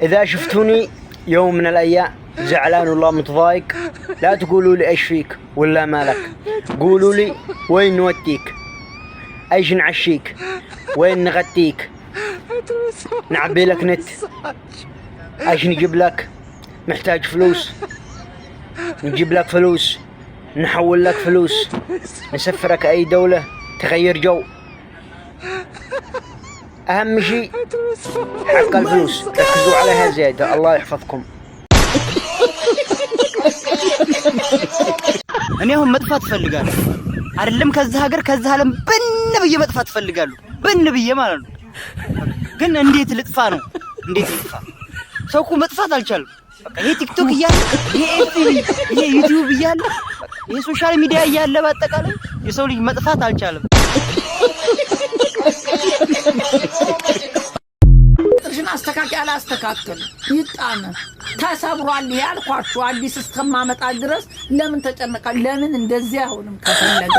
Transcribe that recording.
إذا شفتوني يوم من الأيام زعلان والله متضايق لا تقولوا لي إيش فيك ولا مالك، قولوا لي وين نوديك، إيش نعشيك، وين نغديك، نعبي لك نت، إيش نجيب لك، محتاج فلوس نجيب لك فلوس، نحول لك فلوس، نسفرك أي دولة تغير جو. أهم شيء حق الفلوس ركزوا عليها زيادة. الله يحفظكم. أنا هم مدفع تفلقالو አይደለም ከዛ ሀገር ከዛ ዓለም በነብየ መጥፋት ፈልጋሉ በነብየ ማለት ነው። ግን እንዴት ልጥፋ ነው? እንዴት ልጥፋ? ሰው እኮ መጥፋት አልቻለም። በቃ ይሄ ቲክቶክ እያለ ይሄ ኤፍቢ ይሄ ዩቲዩብ እያለ ይሄ ሶሻል ሚዲያ እያለ በአጠቃላይ የሰው ልጅ መጥፋት አልቻለም። ጥርሽን አስተካክል አላስተካክል ይጣነ ተሰብሯል ያልኳችሁ አዲስ እስከማመጣ ድረስ ለምን ተጨነቃ? ለምን እንደዚህ አሁንም ከፈለገ